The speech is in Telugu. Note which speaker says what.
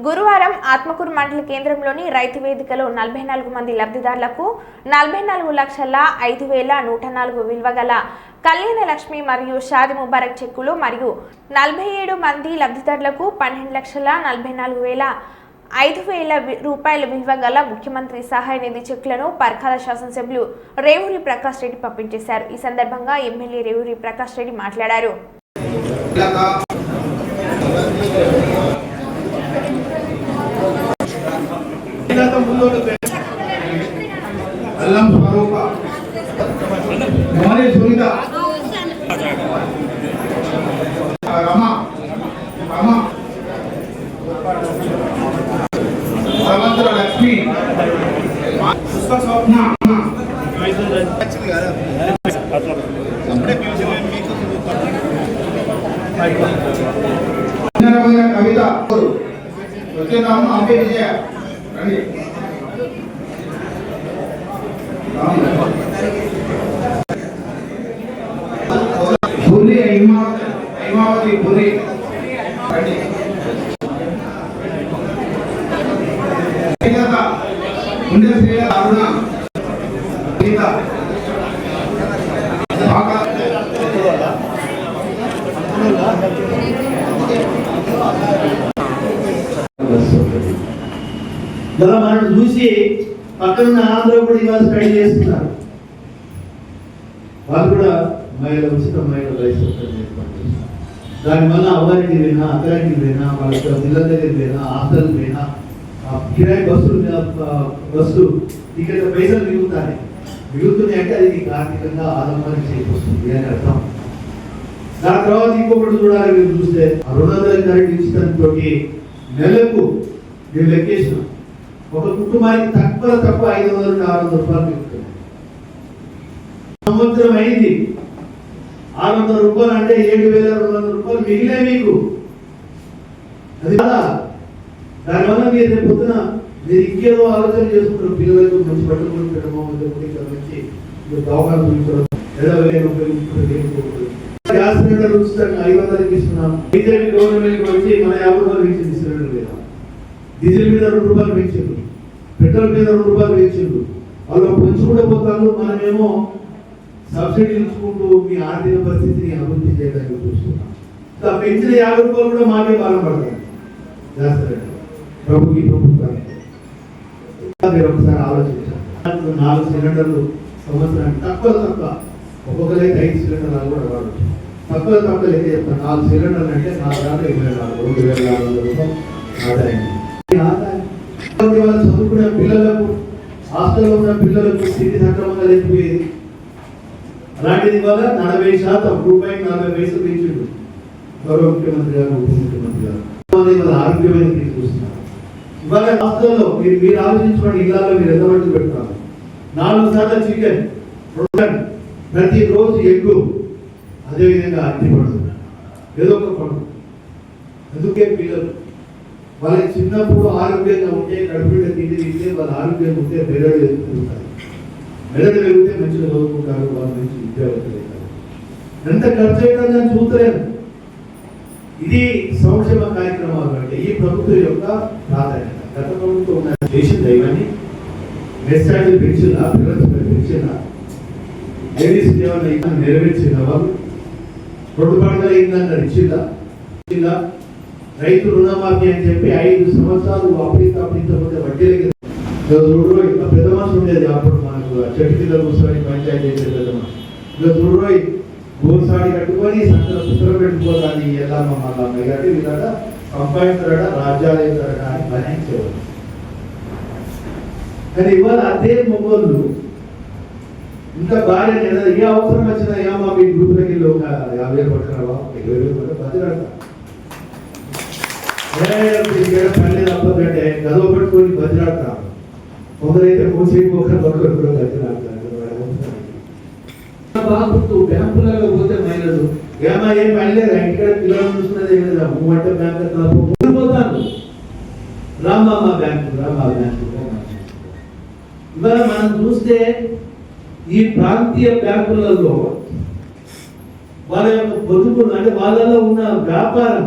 Speaker 1: గురువారం ఆత్మకూరు మండల కేంద్రంలోని రైతు వేదికలో 44 మంది లబ్ధిదారులకు 44,05,104 విలువ గల కళ్యాణ లక్ష్మి మరియు షాది ముబారక్ చెక్కులు మరియు 47 మంది లబ్ధిదారులకు 12,44,05,000 రూపాయల విలువ గల ముఖ్యమంత్రి సహాయ నిధి చెక్కులను పర్కాల శాసనసభ్యులు రేవూరి ప్రకాష్ రెడ్డి పంపించేశారు. ఈ సందర్భంగా ఎమ్మెల్యే రేవూరి ప్రకాష్ రెడ్డి మాట్లాడారు.
Speaker 2: అల్లం ఫారూక్ మోని సునీత రమా రమా సమంత్ర లక్ష్మి పుష్ప స్వప్న కవిత వచ్చేదాము అంబే విజయ రండి. పురి హైమావతి పురి గుండె అరుణ గీత
Speaker 3: మనం చూసి పక్కన ఆంధ్ర కూడా ఇవాళ స్టడీ చేస్తున్నారు. వాళ్ళు కూడా ఉచిత మహిళ దానివల్ల అవ్వారికి పోయినా అక్కడికి పోయినా వాళ్ళ పిల్లల దగ్గర పోయినా హాస్టల్ పోయినా కిరాయి బస్సు టికెట్ పైసలు మిగులుతున్నాయి అంటే అది నీకు ఆర్థికంగా ఆలంబన చేకూరుస్తుంది అని అర్థం. దాని తర్వాత ఇంకొకటి చూడాలి, మీరు చూస్తే 200 కరెంట్ ఇచ్చినంతో నెలకు నేను లెక్కేసిన ఒక కుటుంబానికి తక్కువ 500-600 రూపాయలు మిగులుతుంది. సంవత్సరం అయింది, 600 రూపాయలు అంటే 7,200 రూపాయలు మిగిలే మీకు. అది కదా, దానివల్ల మీరు రేపు పొద్దున మీరు ఇంకేదో ఆలోచన చేసుకుంటారు. పిల్లలకు మంచి బట్టలు కొనుక్కోవడమో మంచి దవాఖాన చూపించడం గ్యాస్ సిలిండర్ ఉచితంగా 500కి ఇస్తున్నాం. డీజిల్ గవర్నమెంట్ వచ్చి మన 50 రూపాయలు పెంచింది సిలిండర్ మీద. డీజిల్ మీద 2 రూపాయలు పెంచింది, పెట్రోల్ మీద 2 రూపాయలు పెంచింది. వాళ్ళు పెంచుకుంటూ పోతారు, మనమేమో సబ్సిడీ ఇచ్చుకుంటూ మీ ఆర్థిక పరిస్థితిని అభివృద్ధి చేయడానికి చూస్తున్నాం. పెంచిన 50 రూపాయలు కూడా మాకే బాధ పడతారు చేస్తారండి ప్రభుత్వానికి. మీరు ఒకసారి ఆలోచించారు, 4 సిలిండర్లు సంవత్సరానికి తక్కువ ఒక్కొక్కరైతే 5 సిలిండర్లు కూడా వాడచ్చు. తక్కువ లెక్క చెప్తాను, 4 సిలిండర్లు అంటే 2,400 రూపాయలు ఆదాయం. చదువుకునే పిల్లలకు హాస్టల్లో ఉన్న పిల్లలకు స్థితి సక్రమంగా లేకపోయేది. అలాంటిది వల్ల 40% రూపాయికి 40 పైసలు పెంచుడు గౌరవ ముఖ్యమంత్రి గారు, ఉప ముఖ్యమంత్రి గారు ఆరోగ్యమైన తీసుకొస్తున్నారు. ఇవాళ హాస్టల్లో మీరు ఆలోచించుకోండి, ఇళ్ళలో మీరు ఎంత మట్టి పెడతారు. 4 సార్లు చికెన్, ప్రతి రోజు ఎగ్గు, అదేవిధంగా అట్టి పడుతుంది, ఏదో ఒక పండు. అందుకే పిల్లలు వాళ్ళకి చిన్నప్పుడు ఆరోగ్యంగా ఉంటే, కడుపుట తిండి తింటే వాళ్ళ ఆరోగ్యంగా ఉంటే మెదడు ఎదుగుతుంటారు. మెదడు వెళ్తే మంచిగా చదువుకుంటారు, వాళ్ళు మంచి విద్యావంతులు అవుతారు. ఎంత ఖర్చు అవుతుందని చూస్తలేరు. ఇది సంక్షేమ కార్యక్రమాలు అంటే ఈ ప్రభుత్వం యొక్క ప్రాధాన్యత. గత ప్రభుత్వం చేసింది ఇవన్నీ మెస్సాజీ పెంచినా, పిల్లలు పెంచినా, లేడీస్ ఏమన్నా నెరవేర్చిన వాళ్ళు 2 పంటలు అయిందన్న ఇచ్చిందా, రైతు రుణమాఫీ అని చెప్పి 5 సంవత్సరాలు అప్పటికపోతే వడ్డీలకి చూడరోయి. పెద్ద మనిషి ఉండేది అప్పుడు మనకు చెట్టు కింద కూర్చొని పంచాయతీ చేసే పెద్ద మనిషి. చూడరోయి గోసాడి కట్టుకొని సంఖ్యలో పుస్తకం పెట్టుకోవాలి ఎల్లమ్మ మల్లమ్మ గారి విధంగా సంపాదించారట, రాజ్యాలు వేస్తారట అని భరించేవారు. కానీ ఇవాళ అదే మొగోళ్ళు ఇంకా భార్య ఏ అవసరం వచ్చినా ఏమో మీ గ్రూపులకి 50,000 పట్టుకున్నావా, 20,000 పట్టు బతిరాడతా పని తప్పదంటే గదవ పట్టుకొని బతిరాడతారు. కొందరైతే మూసేపు ఒకరు కూడా బతిరాడతారు. బాగుంటూ బ్యాంకులలో పోతే మహిళలు ఏం పని లేదు, ఇంటికాడ పిల్లలు చూసుకున్నది ఏం లేదా, మూవంటే బ్యాంకు పోతాను, రామ్మా బ్యాంకు ఇవాళ మనం చూస్తే ఈ ప్రాంతీయ బ్యాంకులలో వాళ్ళ యొక్క బతుకులు అంటే వాళ్ళలో ఉన్న వ్యాపారం